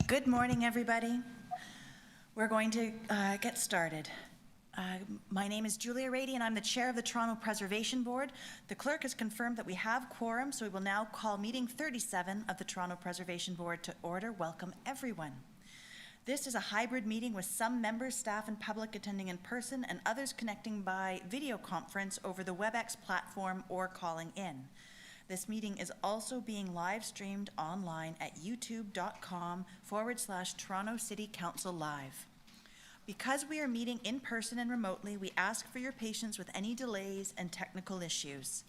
Good morning, everybody. We're going to get started. My name is Julia Rady, and I'm the chair of the Toronto Preservation Board. The clerk has confirmed that we have quorum, so we will now call meeting 37 of the Toronto Preservation Board to order. Welcome, everyone. This is a hybrid meeting with some members, staff, and public attending in person and others connecting by video conference over the WebEx platform or calling in. This meeting is also being live streamed online at youtube.com/Toronto City Council Live. Because we are meeting in person and remotely, we ask for your patience with any delays and technical issues.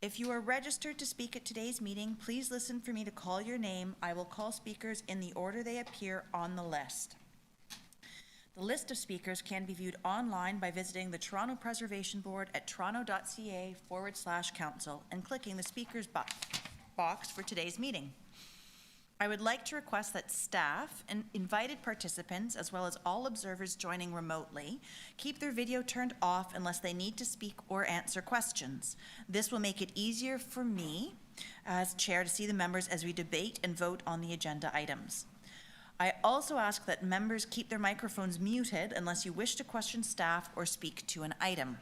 If you are registered to speak at today's meeting, please listen for me to call your name. I will call speakers in the order they appear on the list. The list of speakers can be viewed online by visiting the Toronto Preservation Board at toronto.ca/council and clicking the speakers box for today's meeting. I would like to request that staff and invited participants, as well as all observers joining remotely, keep their video turned off unless they need to speak or answer questions. This will make it easier for me as chair to see the members as we debate and vote on the agenda items. I also ask that members keep their microphones muted unless you wish to question staff or speak to an item.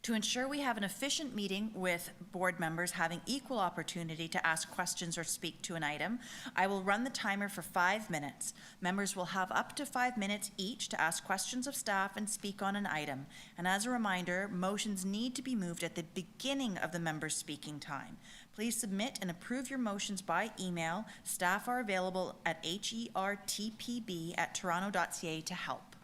To ensure we have an efficient meeting with board members having equal opportunity to ask questions or speak to an item, I will run the timer for 5 minutes. Members will have up to 5 minutes each to ask questions of staff and speak on an item. And as a reminder, motions need to be moved at the beginning of the member's speaking time. Please submit and approve your motions by email. Staff are available at hertpb@toronto.ca to help.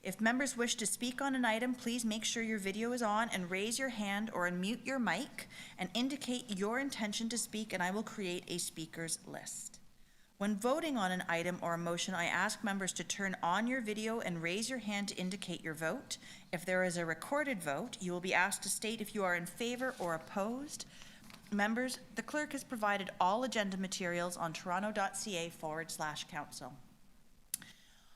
If members wish to speak on an item, please make sure your video is on and raise your hand or unmute your mic and indicate your intention to speak, and I will create a speakers list. When voting on an item or a motion, I ask members to turn on your video and raise your hand to indicate your vote. If there is a recorded vote, you will be asked to state if you are in favor or opposed. Members, the clerk has provided all agenda materials on toronto.ca/council.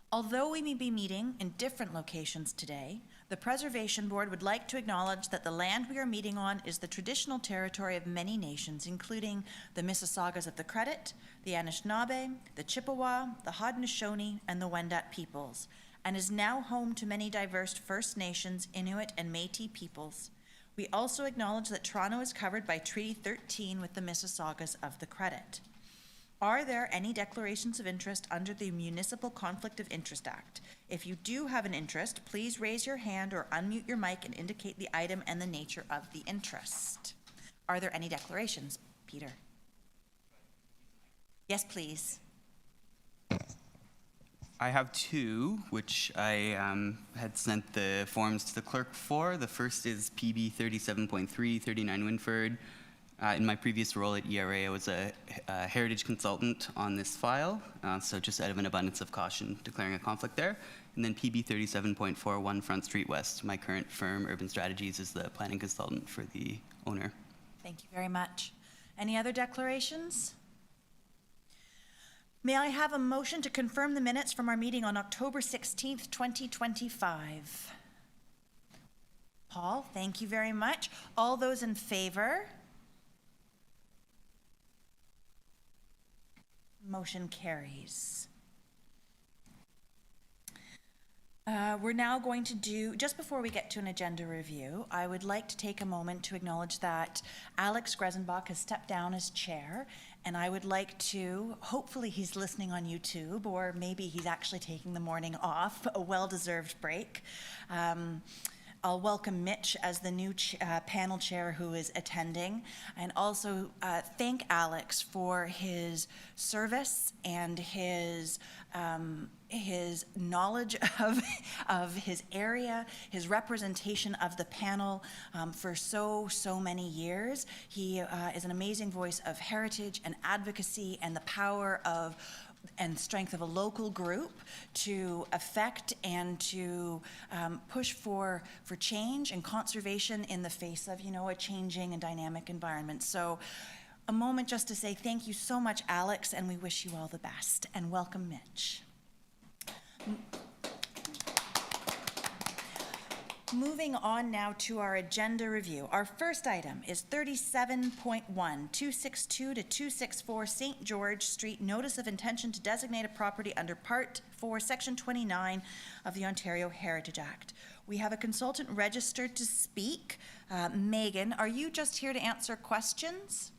Although we may be meeting in different locations today, the Preservation Board would like to acknowledge that the land we are meeting on is the traditional territory of many nations, including the Mississaugas of the Credit, the Anishinaabe, the Chippewa, the Haudenosaunee, and the Wendat peoples, and is now home to many diverse First Nations, Inuit, and Métis peoples. We also acknowledge that Toronto is covered by Treaty 13 with the Mississaugas of the Credit. Are there any declarations of interest under the Municipal Conflict of Interest Act? If you do have an interest, please raise your hand or unmute your mic and indicate the item and the nature of the interest. Are there any declarations? Peter. Yes, please. I have two, which I had sent the forms to the clerk for. The first is PB 37.3, 39 Wynford. In my previous role at ERA, I was a heritage consultant on this file, so just out of an abundance of caution, declaring a conflict there. And then PB 37.41 Front Street West. My current firm, Urban Strategies, is the planning consultant for the owner. Thank you very much. Any other declarations? May I have a motion to confirm the minutes from our meeting on October 16th, 2025? Paul, thank you very much. All those in favor? Motion carries. We're now going to do, just before we get to an agenda review, I would like to take a moment to acknowledge that Alex Gresenbach has stepped down as chair, and I would like to, hopefully he's listening on YouTube, or maybe he's actually taking the morning off, a well-deserved break. I'll welcome Mitch as the new panel chair who is attending, and also thank Alex for his service and his knowledge of his area, his representation of the panel for so many years. He is an amazing voice of heritage and advocacy and the power of and strength of a local group to affect and to push for change and conservation in the face of, a changing and dynamic environment. So a moment just to say thank you so much, Alex, and we wish you all the best. And welcome, Mitch. Moving on now to our agenda review. Our first item is 37.1, 262 to 264 St. George Street, Notice of Intention to Designate a Property under Part 4, Section 29 of the Ontario Heritage Act. We have a consultant registered to speak. Megan, are you just here to answer questions?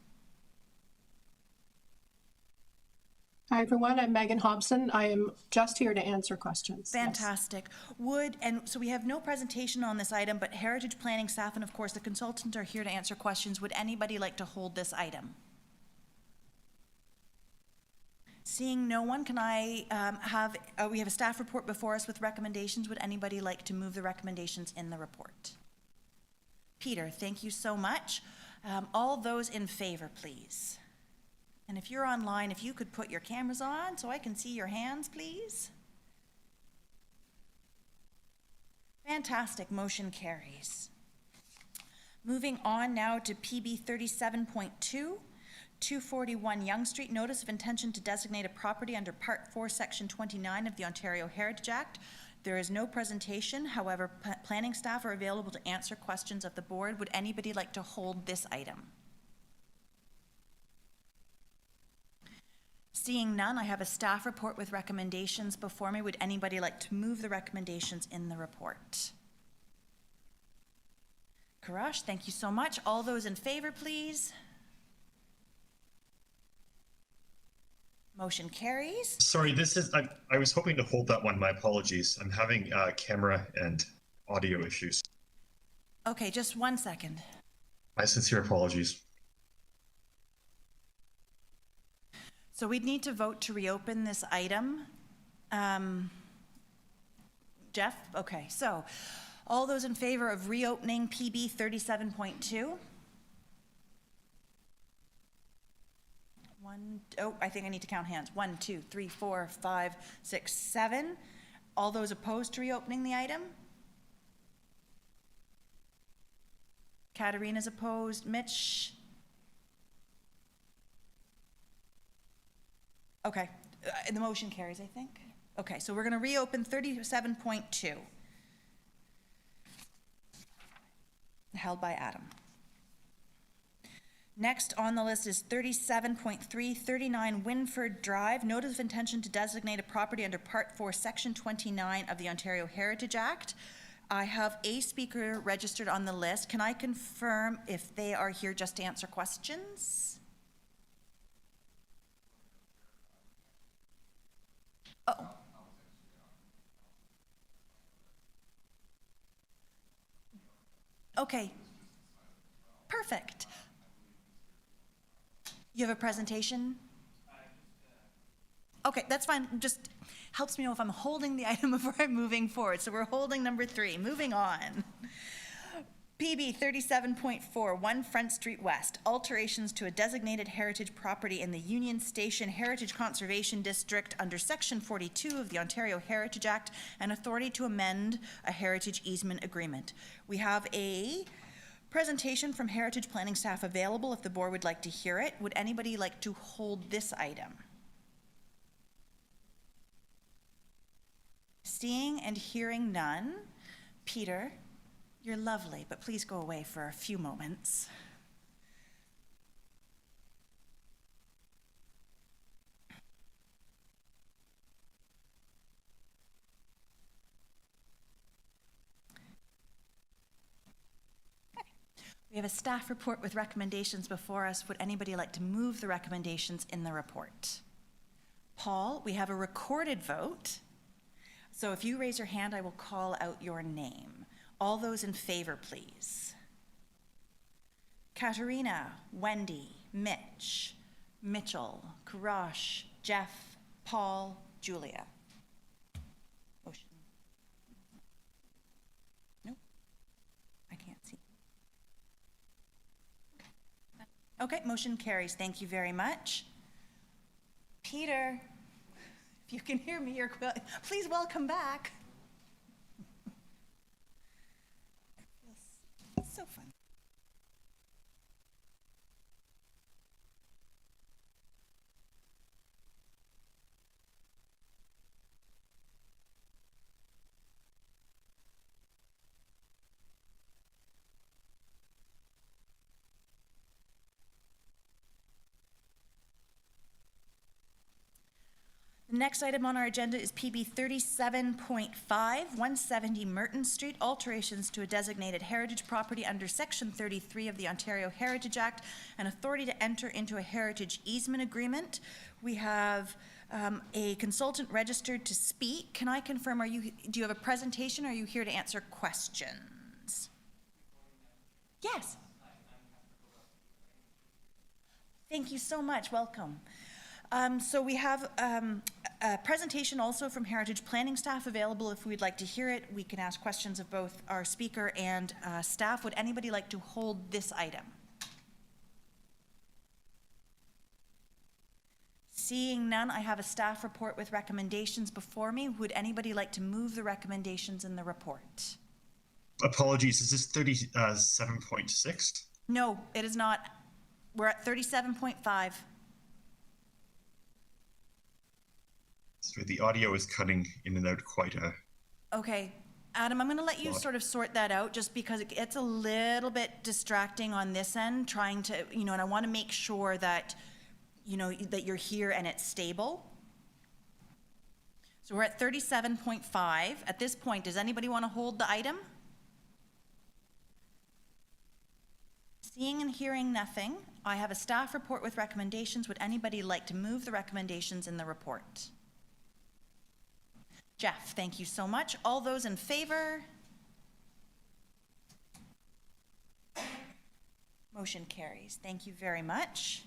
Hi, everyone. I'm Megan Hobson. I am just here to answer questions. Fantastic. So we have no presentation on this item, but Heritage Planning staff and of course the consultant are here to answer questions. Would anybody like to hold this item? Seeing no one, can I we have a staff report before us with recommendations. Would anybody like to move the recommendations in the report? Peter, thank you so much. All those in favor, please. And if you're online, if you could put your cameras on so I can see your hands, please. Fantastic, motion carries. Moving on now to PB 37.2, 241 Yonge Street, Notice of Intention to Designate a Property under Part 4, Section 29 of the Ontario Heritage Act. There is no presentation, however, planning staff are available to answer questions of the board. Would anybody like to hold this item? Seeing none, I have a staff report with recommendations before me. Would anybody like to move the recommendations in the report? Karash, thank you so much. All those in favor, please. Motion carries. Sorry, I was hoping to hold that one. My apologies. I'm having camera and audio issues. Okay, just 1 second. My sincere apologies. So we'd need to vote to reopen this item. Jeff? Okay, so all those in favor of reopening PB 37.2? I think I need to count hands. 1, 2, 3, 4, 5, 6, 7. All those opposed to reopening the item? Katarina's opposed. Mitch? Okay, the motion carries, I think. Okay, so we're going to reopen 37.2, held by Adam. Next on the list is 37.3, 39 Wynford Drive, Notice of Intention to Designate a Property under Part 4, Section 29 of the Ontario Heritage Act. I have a speaker registered on the list. Can I confirm if they are here just to answer questions? Oh. Okay. Perfect. You have a presentation? Okay, that's fine. Just helps me know if I'm holding the item before I'm moving forward. So we're holding number 3. Moving on. PB 37.4, 1 Front Street West, alterations to a designated heritage property in the Union Station Heritage Conservation District under Section 42 of the Ontario Heritage Act and authority to amend a heritage easement agreement. We have a presentation from Heritage Planning staff available if the board would like to hear it. Would anybody like to hold this item? Seeing and hearing none. Peter? You're lovely, but please go away for a few moments. Okay. We have a staff report with recommendations before us. Would anybody like to move the recommendations in the report? Paul, we have a recorded vote. So if you raise your hand, I will call out your name. All those in favor, please. Katarina, Wendy, Mitch, Mitchell, Karash, Jeff, Paul, Julia. Motion. Nope. I can't see. Okay, motion carries. Thank you very much. Peter, if you can hear me, please welcome back. So fun. Next item on our agenda is PB 37.5, 170 Merton Street, alterations to a designated heritage property under Section 33 of the Ontario Heritage Act and authority to enter into a heritage easement agreement. We have a consultant registered to speak. Can I confirm, do you have a presentation or are you here to answer questions? Yes. Thank you so much. Welcome. So we have a presentation also from Heritage Planning staff available if we'd like to hear it. We can ask questions of both our speaker and staff. Would anybody like to hold this item? Seeing none, I have a staff report with recommendations before me. Would anybody like to move the recommendations in the report? Apologies, is this 37.6? No, it is not. We're at 37.5. So the audio is cutting in and out quite a... Okay, Adam, I'm going to let you Lot. sort of sort that out just because it gets a little bit distracting on this end, trying to, and I want to make sure that, that you're here and it's stable. So we're at 37.5. At this point, does anybody want to hold the item? Seeing and hearing nothing, I have a staff report with recommendations. Would anybody like to move the recommendations in the report? Jeff, thank you so much. All those in favor? Motion carries. Thank you very much.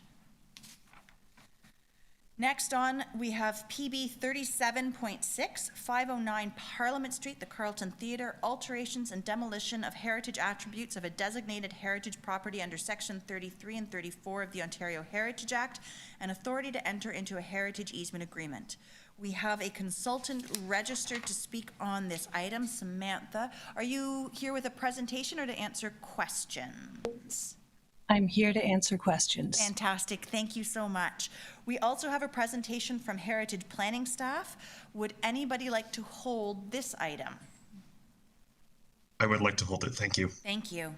Next on, we have PB 37.6, 509 Parliament Street, the Carlton Theatre, alterations and demolition of heritage attributes of a designated heritage property under Section 33 and 34 of the Ontario Heritage Act, and authority to enter into a heritage easement agreement. We have a consultant registered to speak on this item. Samantha, are you here with a presentation or to answer questions? I'm here to answer questions. Fantastic, thank you so much. We also have a presentation from Heritage Planning staff. Would anybody like to hold this item? I would like to hold it, thank you. Thank you.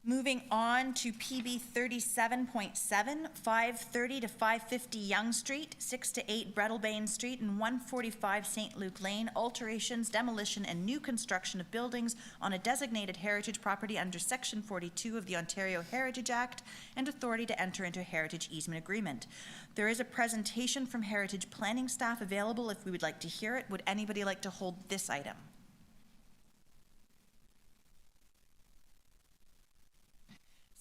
Moving on to PB 37.7, 530 to 550 Yonge Street, 6 to 8 Breadalbane Street, and 145 St. Luke Lane, alterations, demolition, and new construction of buildings on a designated heritage property under Section 42 of the Ontario Heritage Act, and authority to enter into a heritage easement agreement. There is a presentation from Heritage Planning staff available if we would like to hear it. Would anybody like to hold this item?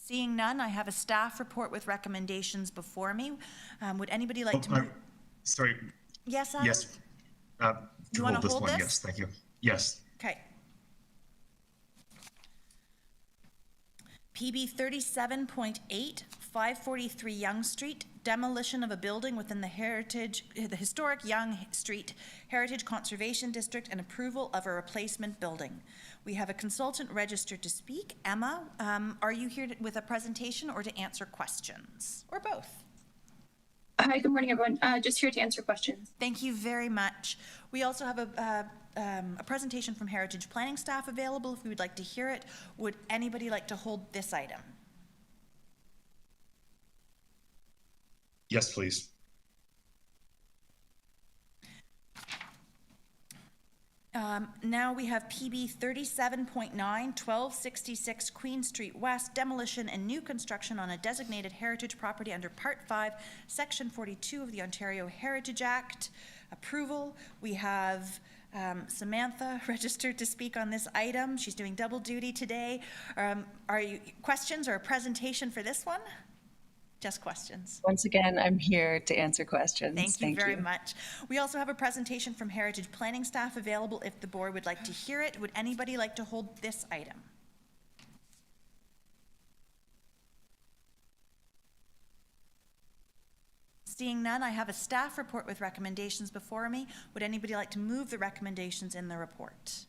Seeing none, I have a staff report with recommendations before me. Would anybody like to move? Sorry. Yes, Adam? Yes. You To wanna hold this hold one, this? yes, thank you. Yes. Okay. PB 37.8, 543 Yonge Street, demolition of a building within the historic Yonge Street Heritage Conservation District, and approval of a replacement building. We have a consultant registered to speak. Emma, are you here with a presentation or to answer questions, or both? Hi, good morning, everyone. Just here to answer questions. Thank you very much. We also have a presentation from Heritage Planning staff available if we would like to hear it. Would anybody like to hold this item? Yes, please. Now we have PB 37.9, 1266 Queen Street West, demolition and new construction on a designated heritage property under Part 5, Section 42 of the Ontario Heritage Act. Approval. We have Samantha registered to speak on this item. She's doing double duty today. Are you questions or a presentation for this one? Just questions. Once again, I'm here to answer questions. Thank you very much. We also have a presentation from Heritage Planning staff available if the board would like to hear it. Would anybody like to hold this item? Seeing none, I have a staff report with recommendations before me. Would anybody like to move the recommendations in the report?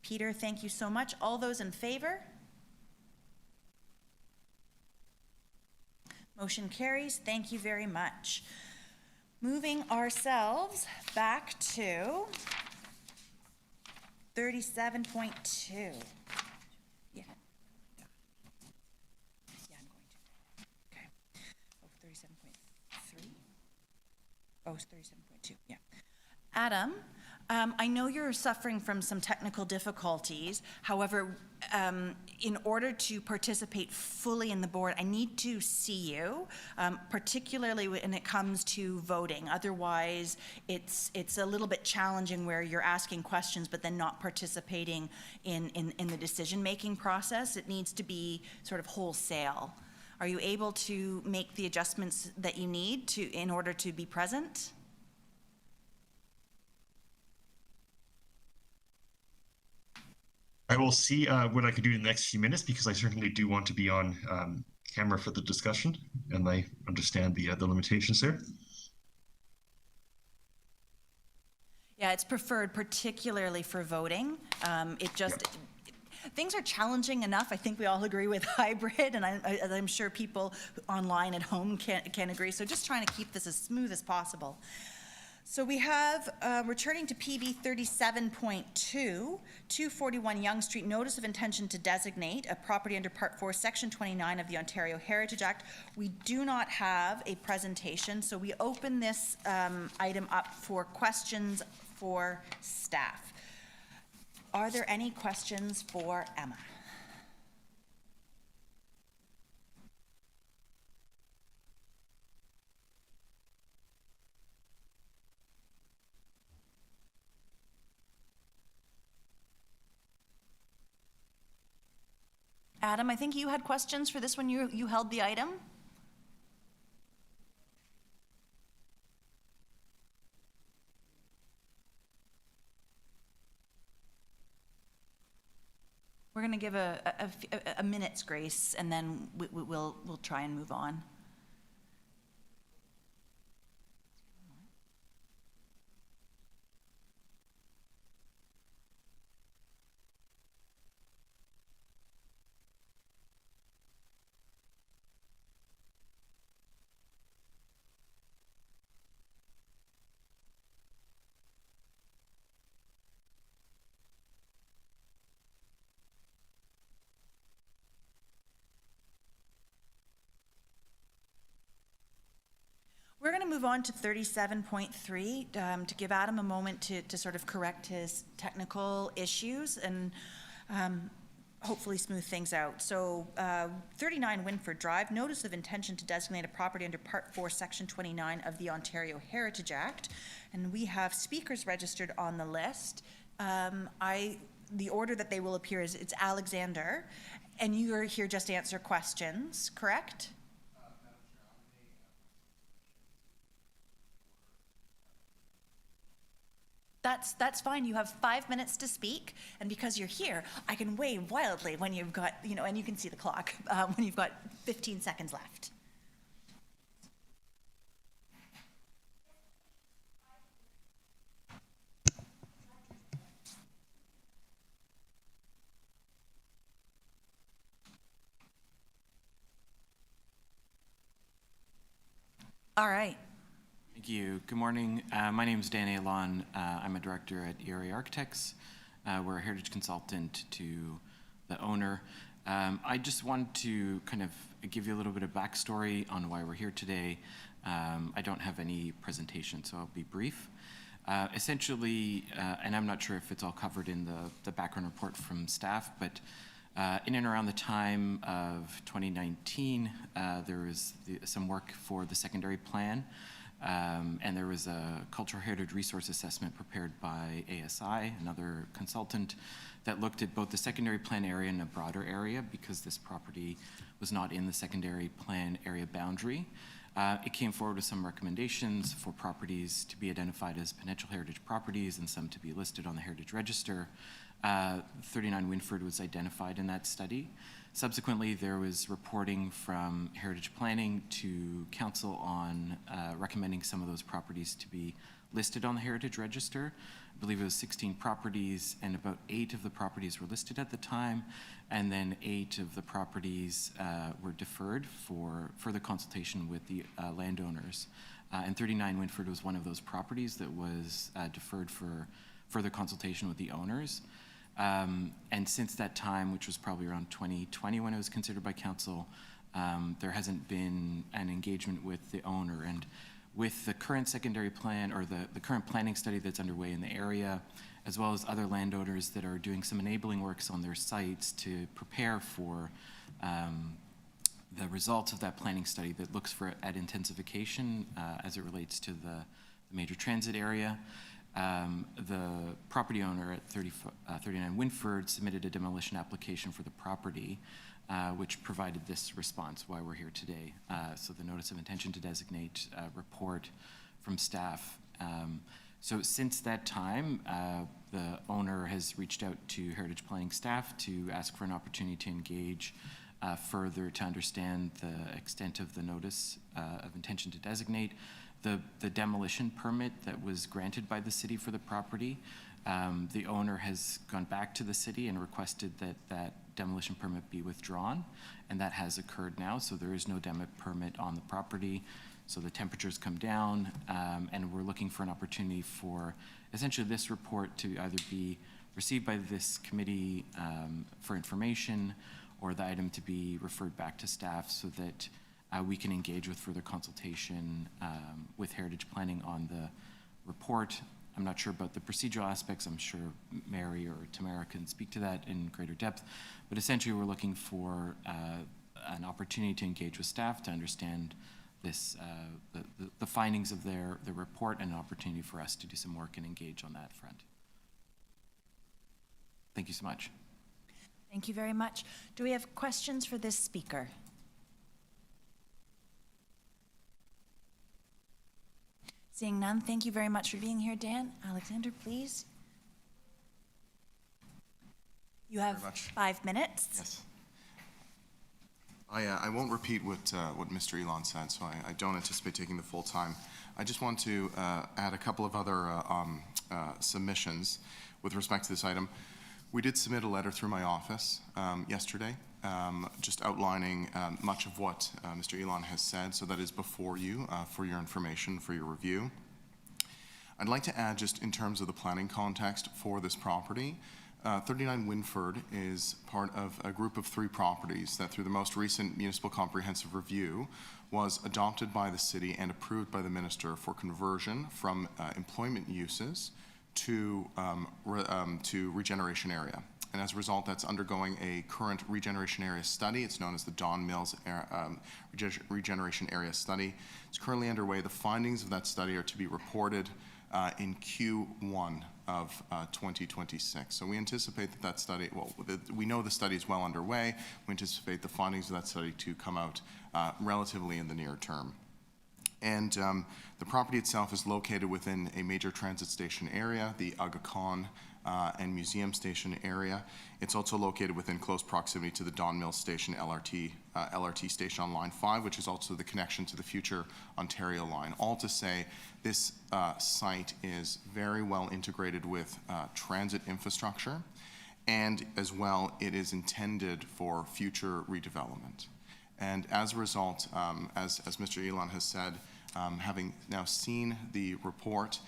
Peter, thank you so much. All those in favor? Motion carries. Thank you very much. Moving ourselves back to 37.2. Yeah. Yeah, I'm going to. Okay. Oh, 37.3. Oh, it's 37.2, yeah. Adam, I know you're suffering from some technical difficulties. However, in order to participate fully in the board, I need to see you, particularly when it comes to voting. Otherwise, it's a little bit challenging where you're asking questions but then not participating in the decision-making process. It needs to be sort of wholesale. Are you able to make the adjustments that you need in order to be present? I will see what I can do in the next few minutes, because I certainly do want to be on camera for the discussion, and I understand the limitations there. Yeah, it's preferred particularly for voting. Things are challenging enough. I think we all agree with hybrid, and I'm sure people online at home can agree. So just trying to keep this as smooth as possible. So we have, returning to PB 37.2, 241 Yonge Street, notice of intention to designate a property under Part 4, Section 29 of the Ontario Heritage Act. We do not have a presentation, so we open this item up for questions for staff. Are there any questions for Emma? Adam, I think you had questions for this when you held the item? We're going to give a minute's grace, and then we'll try and move on. We're going to move on to 37.3 to give Adam a moment to sort of correct his technical issues and hopefully smooth things out. So 39 Wynford Drive, notice of intention to designate a property under Part 4, Section 29 of the Ontario Heritage Act. And we have speakers registered on the list. The order that they will appear is it's Alexander, and you are here just to answer questions, correct? That's fine. You have 5 minutes to speak, and because you're here, I can wave wildly when you've got, and you can see the clock, when you've got 15 seconds left. All right. Thank you. Good morning. My name is Dan Alon. I'm a director at ERA Architects. We're a heritage consultant to the owner. I just wanted to kind of give you a little bit of backstory on why we're here today. I don't have any presentation, so I'll be brief. Essentially, and I'm not sure if it's all covered in the background report from staff, but in and around the time of 2019, there was some work for the secondary plan. And there was a cultural heritage resource assessment prepared by ASI, another consultant, that looked at both the secondary plan area and a broader area because this property was not in the secondary plan area boundary. It came forward with some recommendations for properties to be identified as potential heritage properties and some to be listed on the Heritage Register. 39 Wynford was identified in that study. Subsequently, there was reporting from Heritage Planning to Council on recommending some of those properties to be listed on the Heritage Register. I believe it was 16 properties, and about 8 of the properties were listed at the time, and then 8 of the properties were deferred for further consultation with the landowners. And 39 Wynford was one of those properties that was deferred for further consultation with the owners. And since that time, which was probably around 2020 when it was considered by council, there hasn't been an engagement with the owner. And with the current secondary plan, or the current planning study that's underway in the area, as well as other landowners that are doing some enabling works on their sites to prepare for the results of that planning study that looks at intensification as it relates to the major transit area. The property owner at 39 Wynford submitted a demolition application for the property, which provided this response, why we're here today. So the notice of intention to designate report from staff. So since that time, the owner has reached out to Heritage Planning staff to ask for an opportunity to engage further to understand the extent of the notice of intention to designate. The demolition permit that was granted by the city for the property, the owner has gone back to the city and requested that demolition permit be withdrawn, and that has occurred now, so there is no demo permit on the property. So the temperatures come down, and we're looking for an opportunity for essentially this report to either be received by this committee for information, or the item to be referred back to staff so that we can engage with further consultation with Heritage Planning on the report. I'm not sure about the procedural aspects. I'm sure Mary or Tamara can speak to that in greater depth. But essentially, we're looking for an opportunity to engage with staff to understand this, the findings of their report, and an opportunity for us to do some work and engage on that front. Thank you so much. Thank you very much. Do we have questions for this speaker? Seeing none, thank you very much for being here, Dan. Alexander, please. You have 5 minutes. Yes. I won't repeat what Mr. Elon said, so I don't anticipate taking the full time. I just want to add a couple of other submissions with respect to this item. We did submit a letter through my office yesterday, just outlining much of what Mr. Elon has said, so that is before you for your information, for your review. I'd like to add, just in terms of the planning context for this property, 39 Wynford is part of a group of 3 properties that, through the most recent municipal comprehensive review, was adopted by the city and approved by the minister for conversion from employment uses to regeneration area. And as a result, that's undergoing a current regeneration area study. It's known as the Don Mills Regeneration Area Study. It's currently underway. The findings of that study are to be reported in Q1 of 2026. So we anticipate that study, well, we know the study is well underway. We anticipate the findings of that study to come out relatively in the near term. And the property itself is located within a major transit station area, the Aga Khan and Museum Station area. It's also located within close proximity to the Don Mills Station LRT station on Line 5, which is also the connection to the future Ontario line. All to say, this site is very well integrated with transit infrastructure, and as well, it is intended for future redevelopment. And as a result, as Mr. Elon has said, having now seen the report,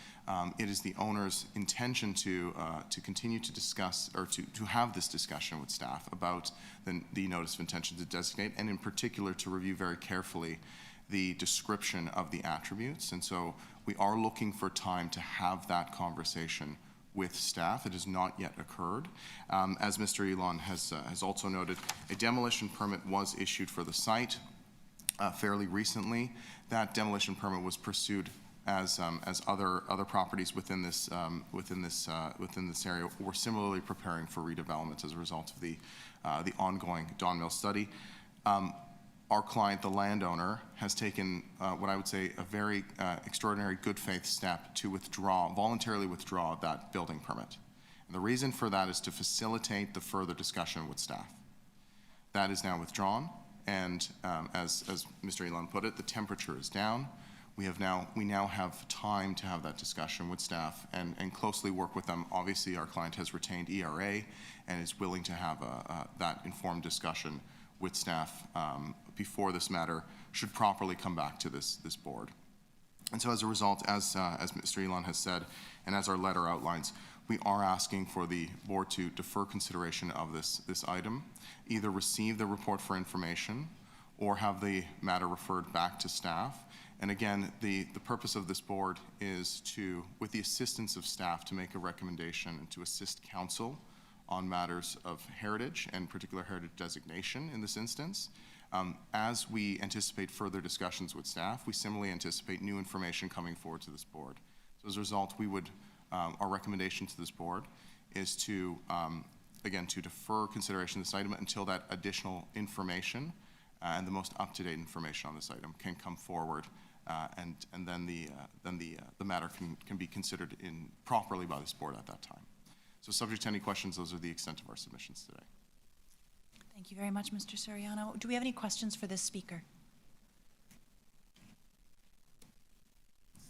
it is the owner's intention to continue to discuss, or to have this discussion with staff about the notice of intention to designate, and in particular to review very carefully the description of the attributes. And so we are looking for time to have that conversation with staff. It has not yet occurred. As Mr. Elon has also noted, a demolition permit was issued for the site fairly recently. That demolition permit was pursued as other properties within this area were similarly preparing for redevelopment as a result of the ongoing Don Mill study. Our client, the landowner, has taken what I would say a very extraordinary good faith step to voluntarily withdraw that building permit. And the reason for that is to facilitate the further discussion with staff. That is now withdrawn, and as Mr. Elon put it, the temperature is down. We now have time to have that discussion with staff and closely work with them. Obviously, our client has retained ERA and is willing to have that informed discussion with staff before this matter should properly come back to this board. And so as a result, as Mr. Elon has said, and as our letter outlines, we are asking for the board to defer consideration of this item, either receive the report for information or have the matter referred back to staff. And again, the purpose of this board is to, with the assistance of staff, to make a recommendation and to assist council on matters of heritage and particular heritage designation in this instance. As we anticipate further discussions with staff, we similarly anticipate new information coming forward to this board. So as a result, we would, our recommendation to this board is to, again, to defer consideration of this item until that additional information and the most up-to-date information on this item can come forward, and then the matter can be considered properly by this board at that time. So subject to any questions, those are the extent of our submissions today. Thank you very much, Mr. Soriano. Do we have any questions for this speaker?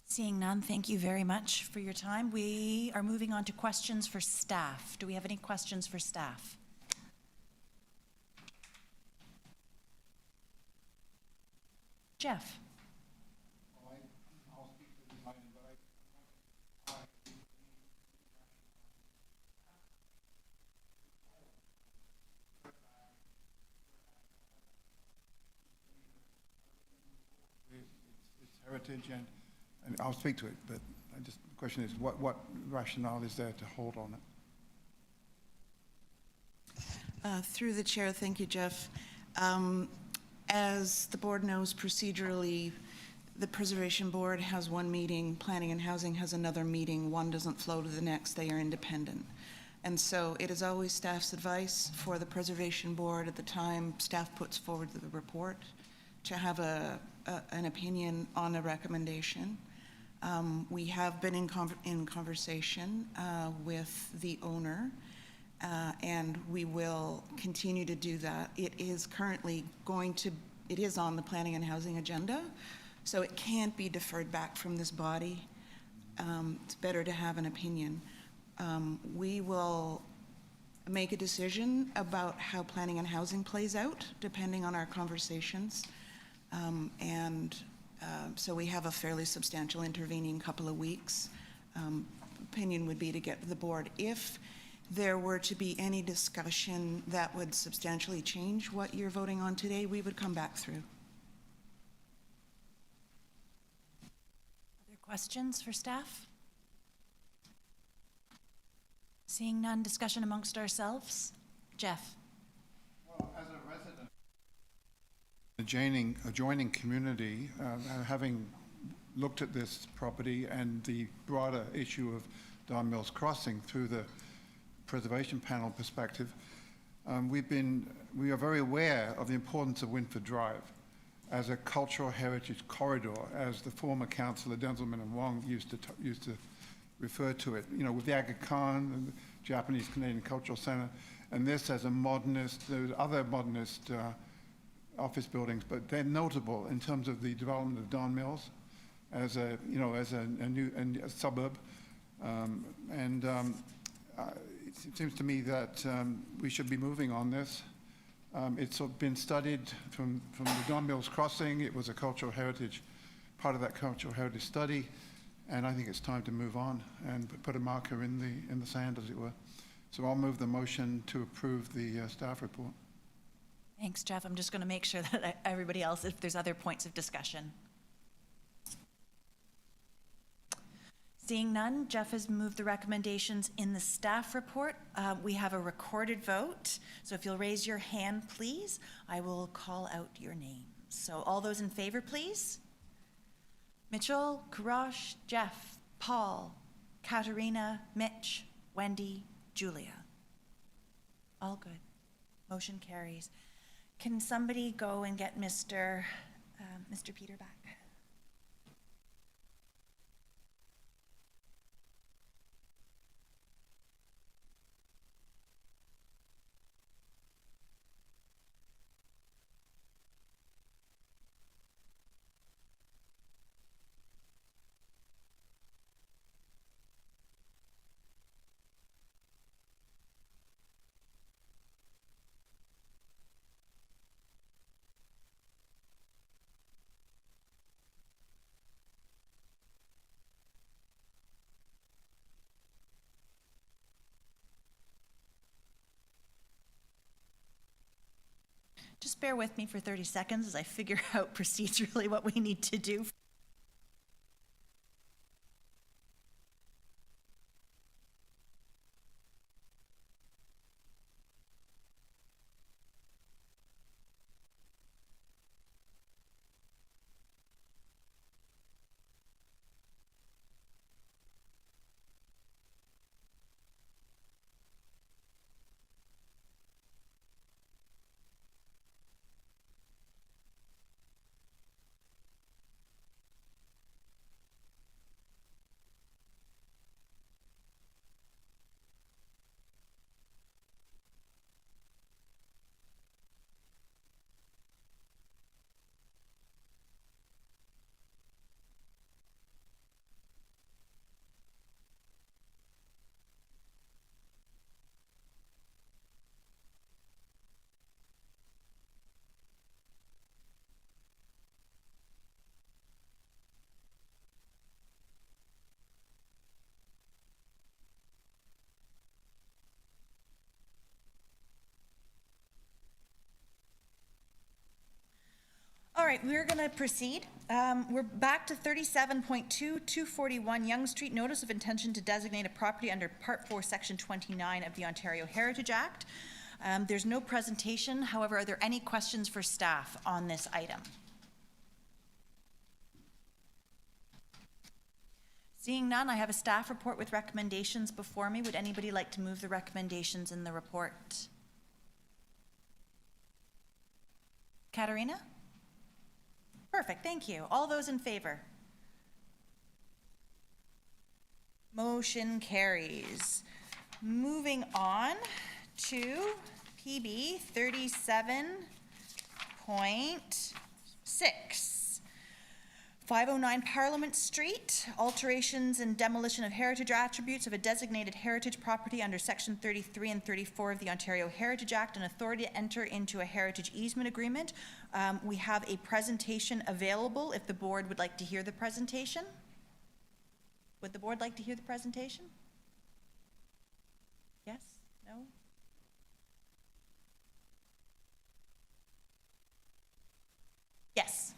Seeing none, thank you very much for your time. We are moving on to questions for staff. Do we have any questions for staff? Jeff. It's heritage, and I'll speak to it, but the question is, what rationale is there to hold on it? Through the chair, thank you, Jeff. As the board knows, procedurally, the Preservation Board has one meeting, Planning and Housing has another meeting. One doesn't flow to the next, they are independent. And so it is always staff's advice for the Preservation Board at the time staff puts forward the report to have an opinion on a recommendation. We have been in conversation with the owner, and we will continue to do that. It is currently it is on the Planning and Housing agenda, so it can't be deferred back from this body. It's better to have an opinion. We will make a decision about how Planning and Housing plays out, depending on our conversations. So we have a fairly substantial intervening couple of weeks. Opinion would be to get to the board. If there were to be any discussion that would substantially change what you're voting on today, we would come back through. Other questions for staff? Seeing none, discussion amongst ourselves. Jeff. Well, as a resident, adjoining community, having looked at this property and the broader issue of Don Mills Crossing through the preservation panel perspective, we are very aware of the importance of Wynford Drive as a cultural heritage corridor, as the former councillor Denzelman and Wong used to refer to it. You know, with the Aga Khan and the Japanese Canadian Cultural Center, and this as a modernist. There's other modernist office buildings, but they're notable in terms of the development of Don Mills as a new suburb, it seems to me that we should be moving on this. It's been studied from the Don Mills Crossing. It was a cultural heritage, part of that cultural heritage study, and I think it's time to move on and put a marker in the sand, as it were. So I'll move the motion to approve the staff report. Thanks, Jeff. I'm just going to make sure that everybody else, if there's other points of discussion. Seeing none, Jeff has moved the recommendations in the staff report. We have a recorded vote, so if you'll raise your hand, please, I will call out your names. So all those in favor, please. Mitchell, Kurash, Jeff, Paul, Katerina, Mitch, Wendy, Julia. All good. Motion carries. Can somebody go and get Mr. Peter back? Just bear with me for 30 seconds as I figure out procedurally what we need to do. All right, we're going to proceed. We're back to 37.2, 241 Yonge Street, Notice of Intention to Designate a Property under Part 4, Section 29 of the Ontario Heritage Act. There's no presentation. However, are there any questions for staff on this item? Seeing none, I have a staff report with recommendations before me. Would anybody like to move the recommendations in the report? Katarina? Perfect, thank you. All those in favor? Motion carries. Moving on to PB 37.6. 509 Parliament Street, alterations and demolition of heritage attributes of a designated heritage property under Section 33 and 34 of the Ontario Heritage Act, and authority to enter into a heritage easement agreement. We have a presentation available if the board would like to hear the presentation. Would the board like to hear the presentation? Yes? No? Yes.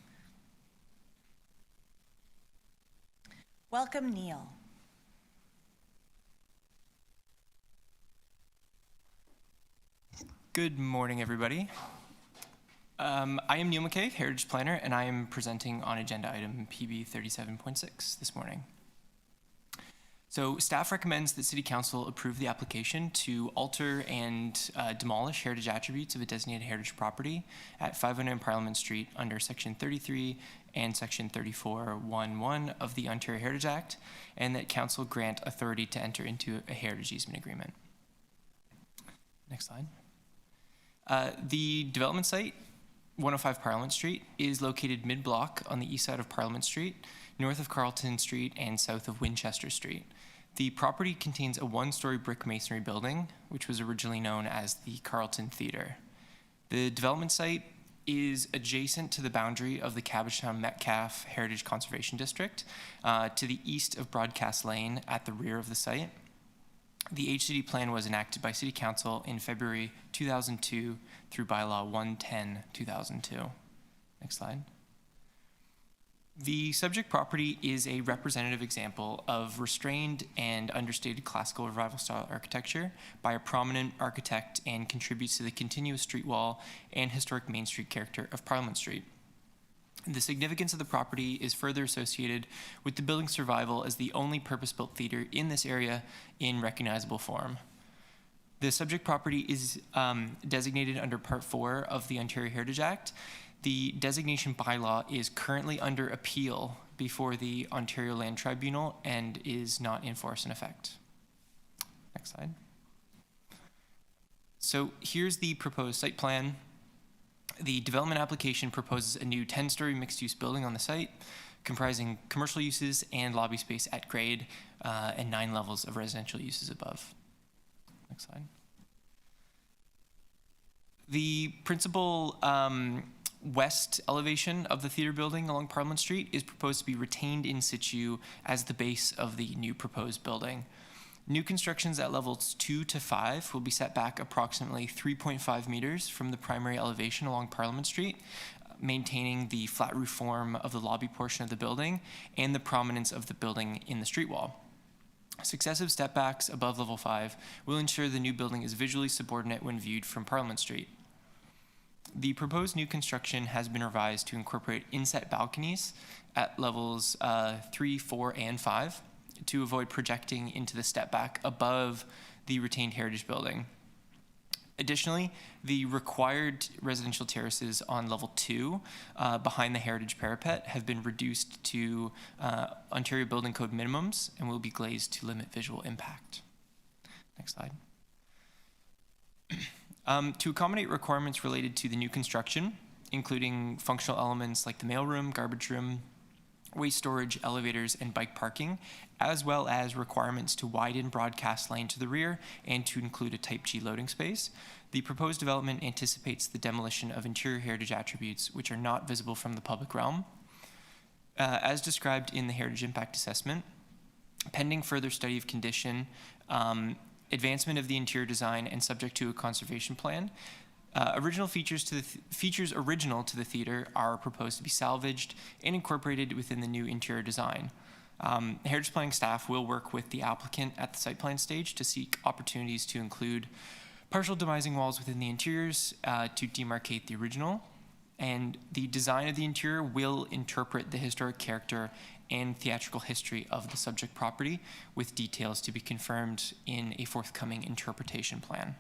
Welcome, Neil. Good morning, everybody. I am Neil McKay, Heritage Planner, and I am presenting on agenda item PB 37.6 this morning. So staff recommends that City Council approve the application to alter and demolish heritage attributes of a designated heritage property at 509 Parliament Street under Section 33 and Section 34(1)(1) of the Ontario Heritage Act, and that Council grant authority to enter into a heritage easement agreement. Next slide. The development site, 105 Parliament Street, is located mid-block on the east side of Parliament Street, north of Carlton Street, and south of Winchester Street. The property contains a one-story brick masonry building, which was originally known as the Carlton Theatre. The development site is adjacent to the boundary of the Cabbagetown Metcalfe Heritage Conservation District, to the east of Broadcast Lane at the rear of the site. The HCD plan was enacted by City Council in February 2002 through Bylaw 110/2002. Next slide. The subject property is a representative example of restrained and understated classical revival style architecture by a prominent architect, and contributes to the continuous street wall and historic Main Street character of Parliament Street. The significance of the property is further associated with the building's survival as the only purpose-built theater in this area in recognizable form. The subject property is designated under Part 4 of the Ontario Heritage Act. The designation bylaw is currently under appeal before the Ontario Land Tribunal and is not in force and effect. Next slide. So here's the proposed site plan. The development application proposes a new 10-story mixed-use building on the site, comprising commercial uses and lobby space at grade, and 9 levels of residential uses above. Next slide. The principal west elevation of the theater building along Parliament Street is proposed to be retained in situ as the base of the new proposed building. New constructions at levels 2 to 5 will be set back approximately 3.5 meters from the primary elevation along Parliament Street, maintaining the flat roof form of the lobby portion of the building and the prominence of the building in the street wall. Successive step backs above level 5 will ensure the new building is visually subordinate when viewed from Parliament Street. The proposed new construction has been revised to incorporate inset balconies at levels 3, 4, and 5 to avoid projecting into the step back above the retained heritage building. Additionally, the required residential terraces on level 2 behind the heritage parapet have been reduced to Ontario Building Code minimums and will be glazed to limit visual impact. Next slide. To accommodate requirements related to the new construction, including functional elements like the mailroom, garbage room, waste storage, elevators, and bike parking, as well as requirements to widen broadcast lane to the rear and to include a Type G loading space, the proposed development anticipates the demolition of interior heritage attributes which are not visible from the public realm. As described in the Heritage Impact Assessment, pending further study of condition, advancement of the interior design, and subject to a conservation plan, features original to the theater are proposed to be salvaged and incorporated within the new interior design. Heritage planning staff will work with the applicant at the site plan stage to seek opportunities to include partial demising walls within the interiors to demarcate the original. And the design of the interior will interpret the historic character and theatrical history of the subject property, with details to be confirmed in a forthcoming interpretation plan.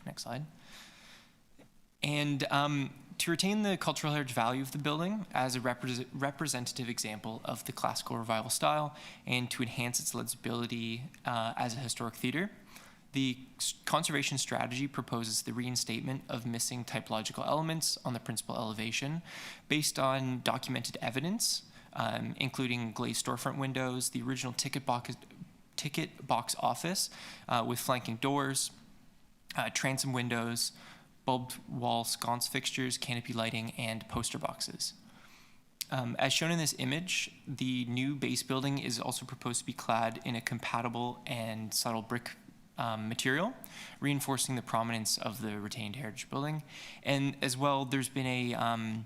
Next slide. And to retain the cultural heritage value of the building as a representative example of the classical revival style and to enhance its legibility as a historic theater, the conservation strategy proposes the reinstatement of missing typological elements on the principal elevation based on documented evidence, including glazed storefront windows, the original ticket box office with flanking doors, transom windows, bulbed wall sconce fixtures, canopy lighting, and poster boxes. As shown in this image, the new base building is also proposed to be clad in a compatible and subtle brick material, reinforcing the prominence of the retained heritage building. And as well, there's been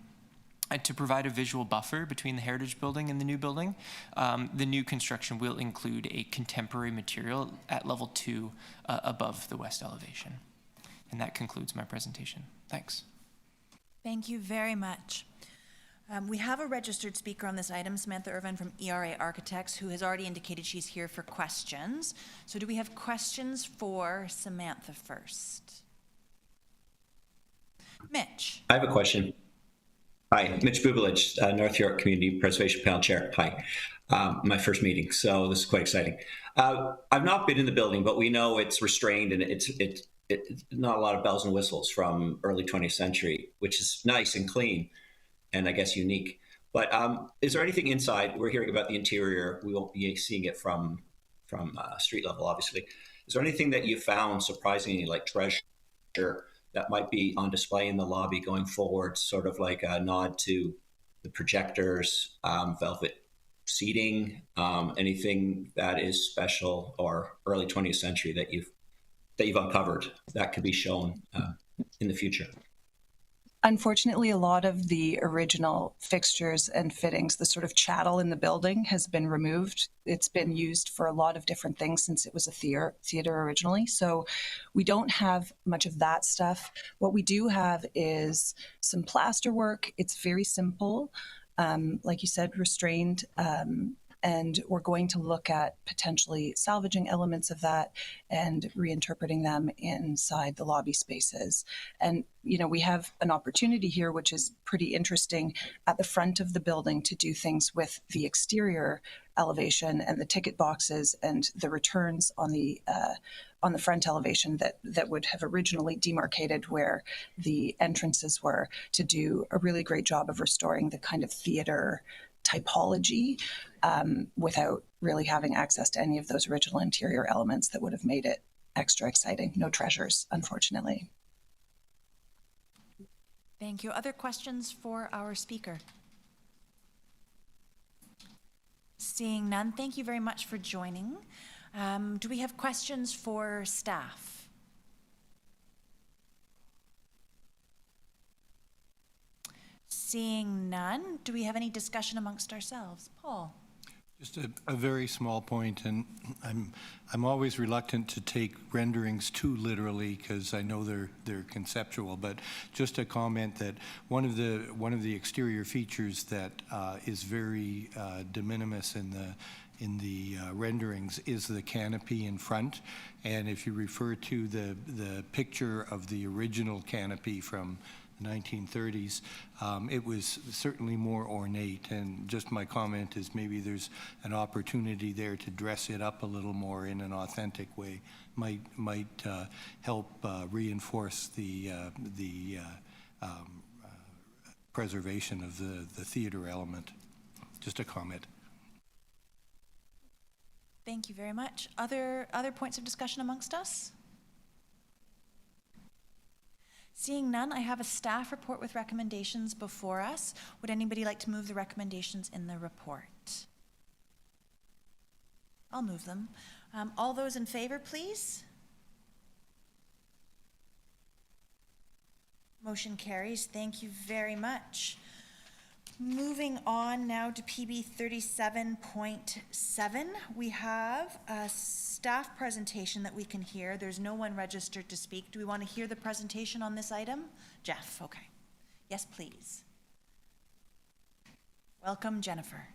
to provide a visual buffer between the heritage building and the new building, the new construction will include a contemporary material at level 2 above the west elevation. And that concludes my presentation. Thanks. Thank you very much. We have a registered speaker on this item, Samantha Irvine from ERA Architects, who has already indicated she's here for questions. So do we have questions for Samantha first? Mitch. I have a question. Hi, Mitch Bubelich, North York Community Preservation Panel Chair. Hi. My first meeting, so this is quite exciting. I've not been in the building, but we know it's restrained and it's not a lot of bells and whistles from early 20th century, which is nice and clean and I guess unique. But is there anything inside? We're hearing about the interior. We won't be seeing it from street level, obviously. Is there anything that you found surprisingly like treasure that might be on display in the lobby going forward, sort of like a nod to the projectors, velvet seating, anything that is special or early 20th century that you've uncovered that could be shown in the future? Unfortunately, a lot of the original fixtures and fittings, the sort of chattel in the building, has been removed. It's been used for a lot of different things since it was a theater originally. So we don't have much of that stuff. What we do have is some plaster work. It's very simple, like you said, restrained. And we're going to look at potentially salvaging elements of that and reinterpreting them inside the lobby spaces. And, you know, we have an opportunity here, which is pretty interesting, at the front of the building to do things with the exterior elevation and the ticket boxes and the returns on the front elevation that would have originally demarcated where the entrances were, to do a really great job of restoring the kind of theater typology without really having access to any of those original interior elements that would have made it extra exciting. No treasures, unfortunately. Thank you. Other questions for our speaker? Seeing none, thank you very much for joining. Do we have questions for staff? Seeing none, do we have any discussion amongst ourselves? Paul? Just a very small point, and I'm always reluctant to take renderings too literally because I know they're conceptual. But just a comment that one of the exterior features that is very de minimis in the renderings is the canopy in front. And if you refer to the picture of the original canopy from 1930s, it was certainly more ornate, and just my comment is maybe there's an opportunity there to dress it up a little more in an authentic way. Might help reinforce the preservation of the theater element. Just a comment. Thank you very much. Other points of discussion amongst us? Seeing none, I have a staff report with recommendations before us. Would anybody like to move the recommendations in the report? I'll move them. All those in favor, please? Motion carries. Thank you very much. Moving on now to PB 37.7, we have a staff presentation that we can hear. There's no one registered to speak. Do we want to hear the presentation on this item? Jeff, okay. Yes, please. Welcome, Jennifer.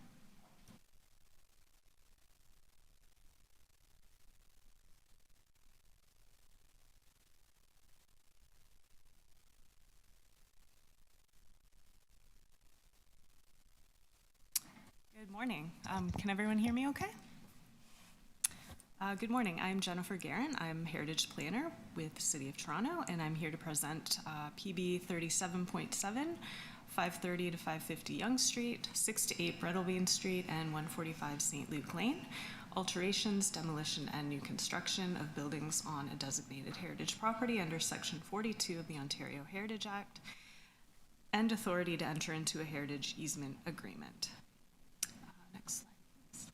Good morning. Can everyone hear me okay? Good morning. I'm Jennifer Guerin. I'm Heritage Planner with the City of Toronto, and I'm here to present PB 37.7, 530 to 550 Yonge Street, 6 to 8 Breadalbane Street, and 145 St. Luke Lane. Alterations, demolition, and new construction of buildings on a designated heritage property under Section 42 of the Ontario Heritage Act, and authority to enter into a heritage easement agreement. Next slide, please.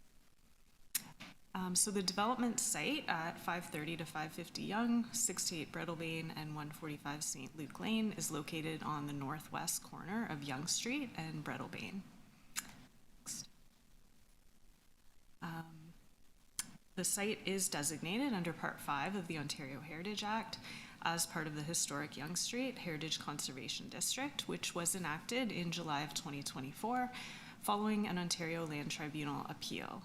So the development site at 530 to 550 Yonge, 6 to 8 Breadalbane, and 145 St. Luke Lane is located on the northwest corner of Yonge Street and Breadalbane. Next. The site is designated under Part 5 of the Ontario Heritage Act as part of the historic Yonge Street Heritage Conservation District, which was enacted in July of 2024 following an Ontario Land Tribunal appeal.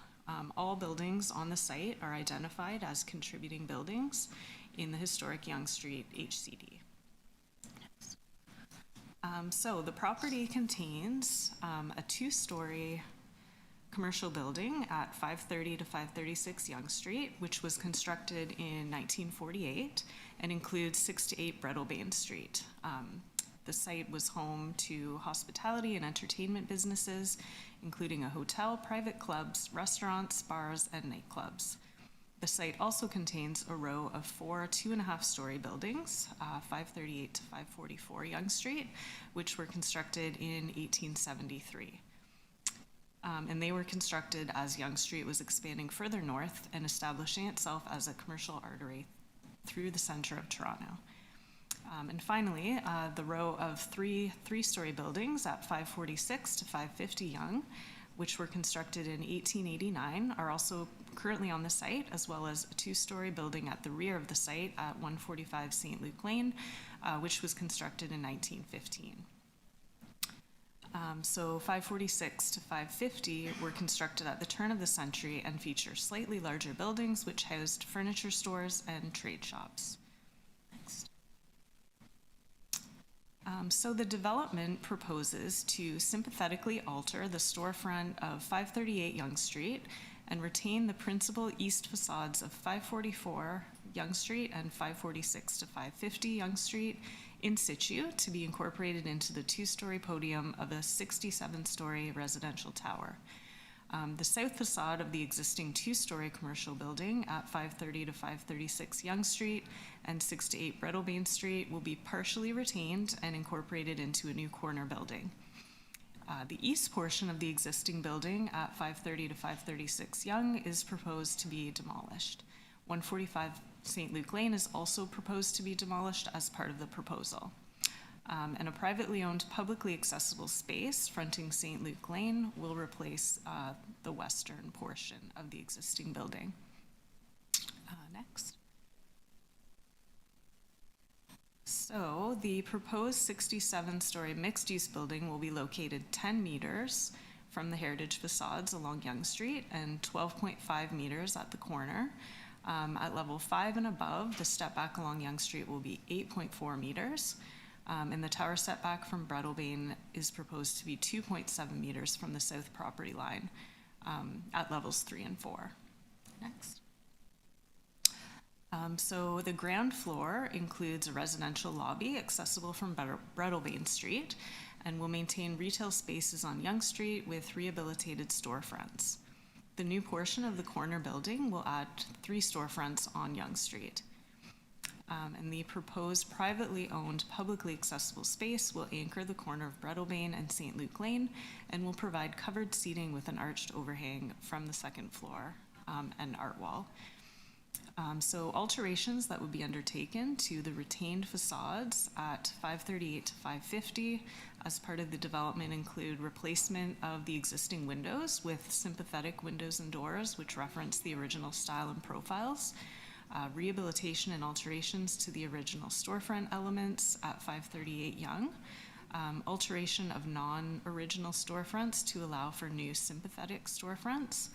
All buildings on the site are identified as contributing buildings in the historic Yonge Street HCD. So the property contains a two-story commercial building at 530 to 536 Yonge Street, which was constructed in 1948 and includes 6 to 8 Breadalbane Street. The site was home to hospitality and entertainment businesses, including a hotel, private clubs, restaurants, bars, and nightclubs. The site also contains a row of 4 2.5-story buildings, 538 to 544 Yonge Street, which were constructed in 1873. And they were constructed as Yonge Street was expanding further north and establishing itself as a commercial artery through the center of Toronto. And finally, the row of three-story buildings at 546 to 550 Yonge, which were constructed in 1889, are also currently on the site, as well as a two-story building at the rear of the site at 145 St. Luke Lane, which was constructed in 1915. So 546 to 550 were constructed at the turn of the century and feature slightly larger buildings which housed furniture stores and trade shops. Next. So the development proposes to sympathetically alter the storefront of 538 Yonge Street and retain the principal east facades of 544 Yonge Street and 546 to 550 Yonge Street in situ to be incorporated into the two-story podium of a 67-story residential tower. The south facade of the existing two-story commercial building at 530 to 536 Yonge Street and 6 to 8 Breadalbane Street will be partially retained and incorporated into a new corner building. The east portion of the existing building at 530 to 536 Yonge is proposed to be demolished. 145 St. Luke Lane is also proposed to be demolished as part of the proposal. And a privately owned, publicly accessible space fronting St. Luke Lane will replace the western portion of the existing building. Next. So the proposed 67-story mixed-use building will be located 10 meters from the heritage facades along Yonge Street and 12.5 meters at the corner. At level 5 and above, the step back along Yonge Street will be 8.4 meters. And the tower setback from Breadalbane is proposed to be 2.7 meters from the south property line at levels 3 and 4. Next. So the ground floor includes a residential lobby accessible from Breadalbane Street and will maintain retail spaces on Yonge Street with rehabilitated storefronts. The new portion of the corner building will add 3 storefronts on Yonge Street. And the proposed privately owned, publicly accessible space will anchor the corner of Breadalbane and St. Luke Lane and will provide covered seating with an arched overhang from the second floor and art wall. So alterations that would be undertaken to the retained facades at 538 to 550 as part of the development include replacement of the existing windows with sympathetic windows and doors which reference the original style and profiles, rehabilitation and alterations to the original storefront elements at 538 Yonge, alteration of non-original storefronts to allow for new sympathetic storefronts,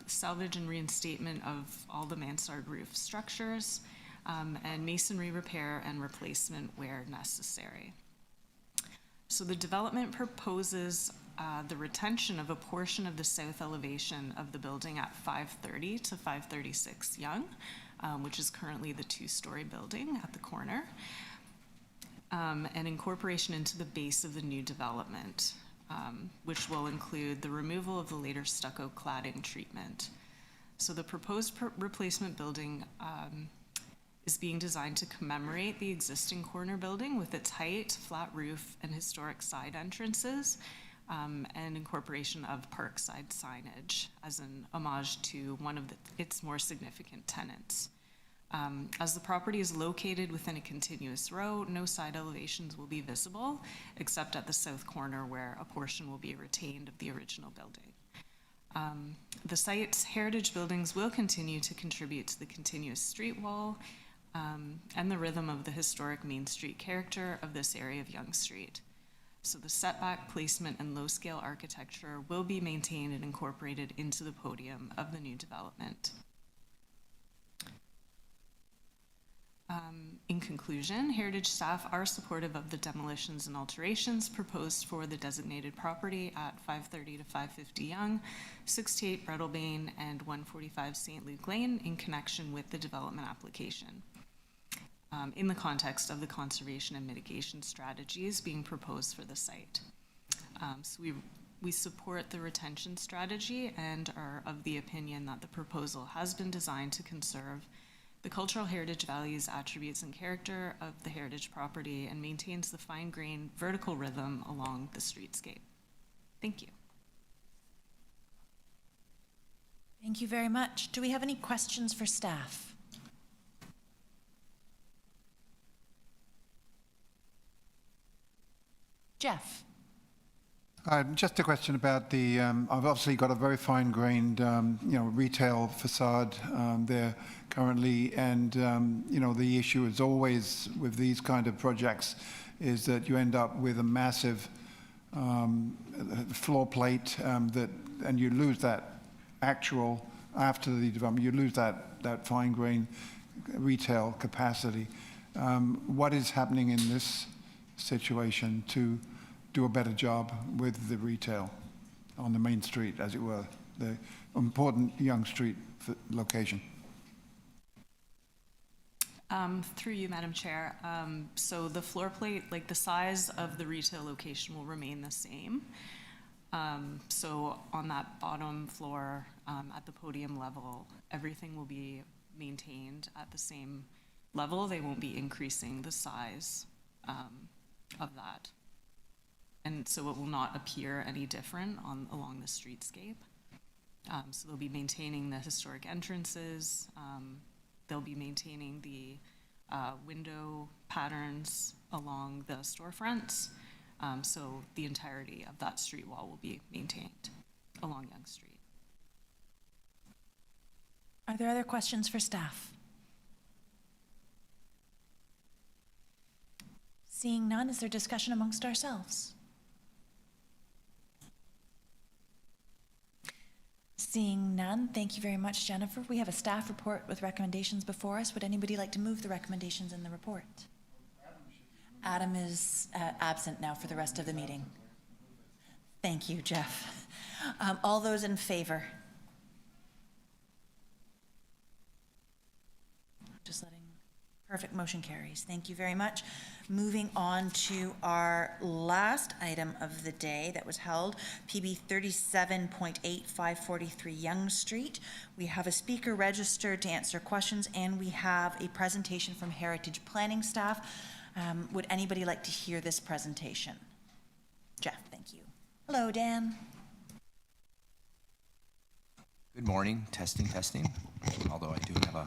salvage and reinstatement of all the mansard roof structures, and masonry repair and replacement where necessary. So the development proposes the retention of a portion of the south elevation of the building at 530 to 536 Yonge, which is currently the 2-story building at the corner, and incorporation into the base of the new development, which will include the removal of the later stucco cladding treatment. So the proposed replacement building is being designed to commemorate the existing corner building with its height, flat roof, and historic side entrances, and incorporation of parkside signage as an homage to one of its more significant tenants. As the property is located within a continuous row, no side elevations will be visible, except at the south corner where a portion will be retained of the original building. The site's heritage buildings will continue to contribute to the continuous street wall and the rhythm of the historic Main Street character of this area of Yonge Street. So the setback, placement, and low-scale architecture will be maintained and incorporated into the podium of the new development. In conclusion, Heritage staff are supportive of the demolitions and alterations proposed for the designated property at 530 to 550 Yonge, 68 Breadalbane, and 145 St. Luke Lane in connection with the development application, in the context of the conservation and mitigation strategies being proposed for the site. So we support the retention strategy and are of the opinion that the proposal has been designed to conserve the cultural heritage values, attributes, and character of the heritage property and maintains the fine-grained vertical rhythm along the streetscape. Thank you. Thank you very much. Do we have any questions for staff? Jeff. Just a question about the, I've obviously got a very fine-grained, retail facade there currently, and, the issue is always with these kind of projects is that you end up with a massive floor plate and you lose that actual, after the development, you lose that fine-grained retail capacity. What is happening in this situation to do a better job with the retail on the main street, as it were, the important Yonge Street location? Through you, Madam Chair. So the floor plate, like the size of the retail location will remain the same. So on that bottom floor at the podium level, everything will be maintained at the same level. They won't be increasing the size of that. and so it will not appear any different along the streetscape. So they'll be maintaining the historic entrances. They'll be maintaining the window patterns along the storefronts. So the entirety of that street wall will be maintained along Yonge Street. Are there other questions for staff? Seeing none, is there discussion amongst ourselves? Seeing none, thank you very much, Jennifer. We have a staff report with recommendations before us. Would anybody like to move the recommendations in the report? Adam is absent now for the rest of the meeting. Thank you, Jeff. All those in favor? Just letting, perfect, motion carries. Thank you very much. Moving on to our last item of the day that was held, PB 37.8, 543 Yonge Street. We have a speaker registered to answer questions, and we have a presentation from Heritage Planning staff. Would anybody like to hear this presentation? Jeff, thank you. Hello, Dan. Good morning. Testing. Although I do have a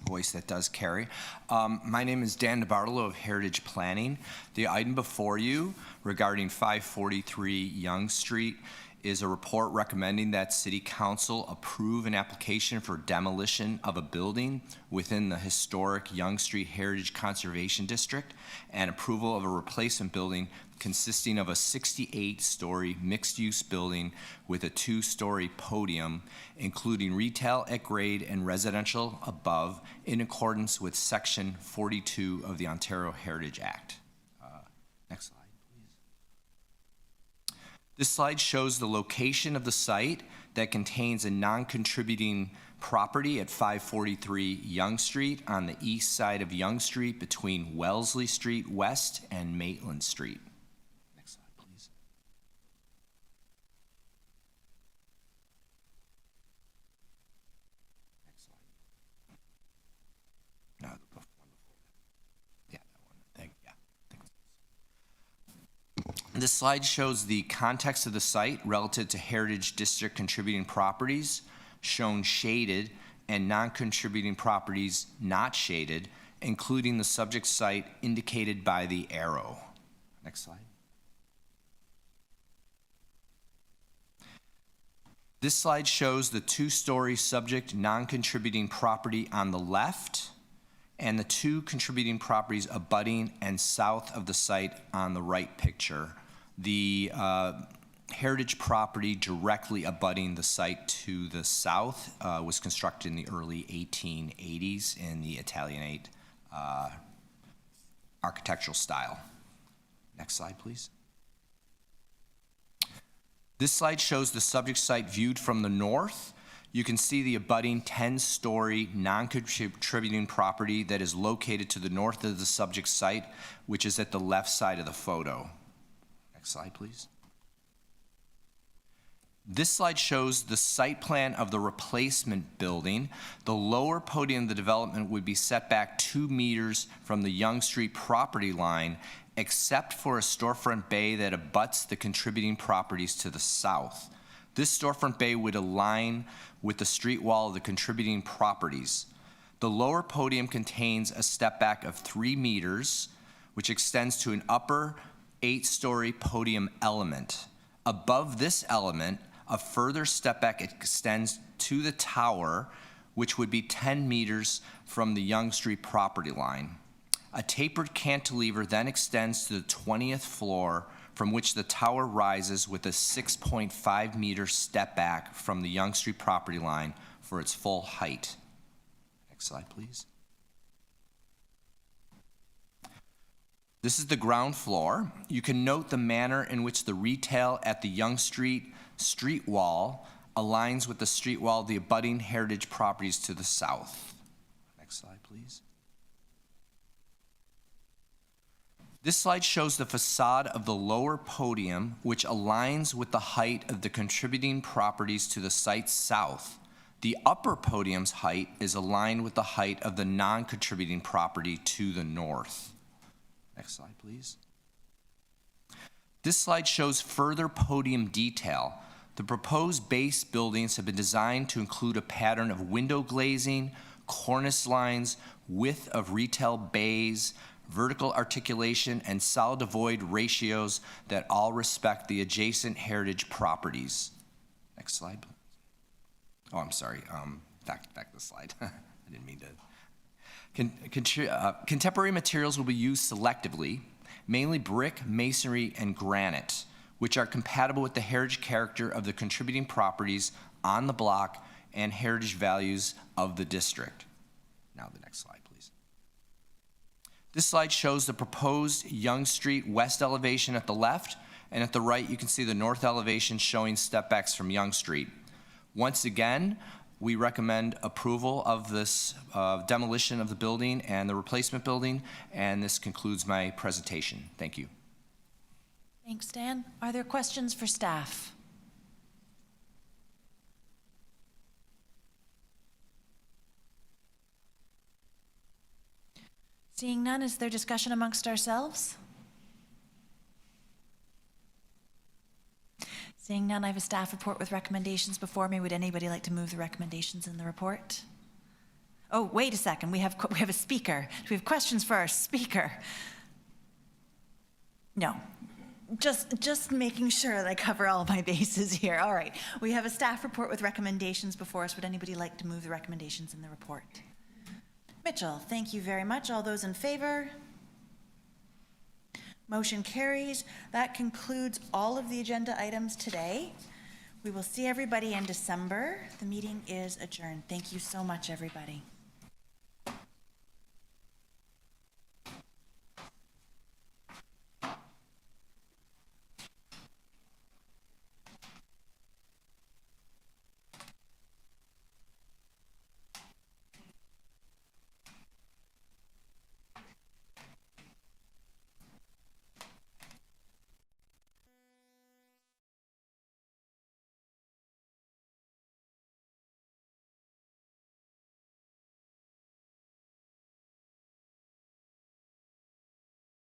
voice that does carry. My name is Dan DeBartolo of Heritage Planning. The item before you regarding 543 Yonge Street is a report recommending that City Council approve an application for demolition of a building within the historic Yonge Street Heritage Conservation District and approval of a replacement building consisting of a 68-story mixed-use building with a 2-story podium, including retail at grade and residential above, in accordance with Section 42 of the Ontario Heritage Act. Next slide. This slide shows the location of the site that contains a non-contributing property at 543 Yonge Street on the east side of Yonge Street between Wellesley Street West and Maitland Street. Next slide, please. Next slide. No, the one before that. Yeah, that one. Thanks. This slide shows the context of the site relative to Heritage District contributing properties, shown shaded, and non-contributing properties not shaded, including the subject site indicated by the arrow. Next slide. This slide shows the 2-story subject non-contributing property on the left and the 2 contributing properties abutting and south of the site on the right picture. The heritage property directly abutting the site to the south was constructed in the early 1880s in the Italianate architectural style. Next slide, please. This slide shows the subject site viewed from the north. You can see the abutting 10-story non-contributing property that is located to the north of the subject site, which is at the left side of the photo. Next slide, please. This slide shows the site plan of the replacement building. The lower podium of the development would be set back 2 meters from the Yonge Street property line, except for a storefront bay that abuts the contributing properties to the south. This storefront bay would align with the street wall of the contributing properties. The lower podium contains a step back of 3 meters, which extends to an upper 8-story podium element. Above this element, a further step back extends to the tower, which would be 10 meters from the Yonge Street property line. A tapered cantilever then extends to the 20th floor, from which the tower rises with a 6.5 meter step back from the Yonge Street property line for its full height. Next slide, please. This is the ground floor. You can note the manner in which the retail at the Yonge Street street wall aligns with the street wall of the abutting heritage properties to the south. Next slide, please. This slide shows the facade of the lower podium, which aligns with the height of the contributing properties to the site's south. The upper podium's height is aligned with the height of the non-contributing property to the north. Next slide, please. This slide shows further podium detail. The proposed base buildings have been designed to include a pattern of window glazing, cornice lines, width of retail bays, vertical articulation, and solid to void ratios that all respect the adjacent heritage properties. Next slide, please. Oh, I'm sorry. Back to the slide. I didn't mean to. Contemporary materials will be used selectively, mainly brick, masonry, and granite, which are compatible with the heritage character of the contributing properties on the block and heritage values of the district. Now the next slide, please. This slide shows the proposed Yonge Street west elevation at the left, and at the right you can see the north elevation showing stepbacks from Yonge Street. Once again, we recommend approval of this demolition of the building and the replacement building, and this concludes my presentation. Thank you. Thanks, Dan. Are there questions for staff? Seeing none, is there discussion amongst ourselves? Seeing none, I have a staff report with recommendations before me. Would anybody like to move the recommendations in the report? Oh, wait a second. We have a speaker. Do we have questions for our speaker? No. Just making sure that I cover all my bases here. All right. We have a staff report with recommendations before us. Would anybody like to move the recommendations in the report? Mitchell, thank you very much. All those in favor? Motion carries. That concludes all of the agenda items today. We will see everybody in December. The meeting is adjourned. Thank you so much, everybody.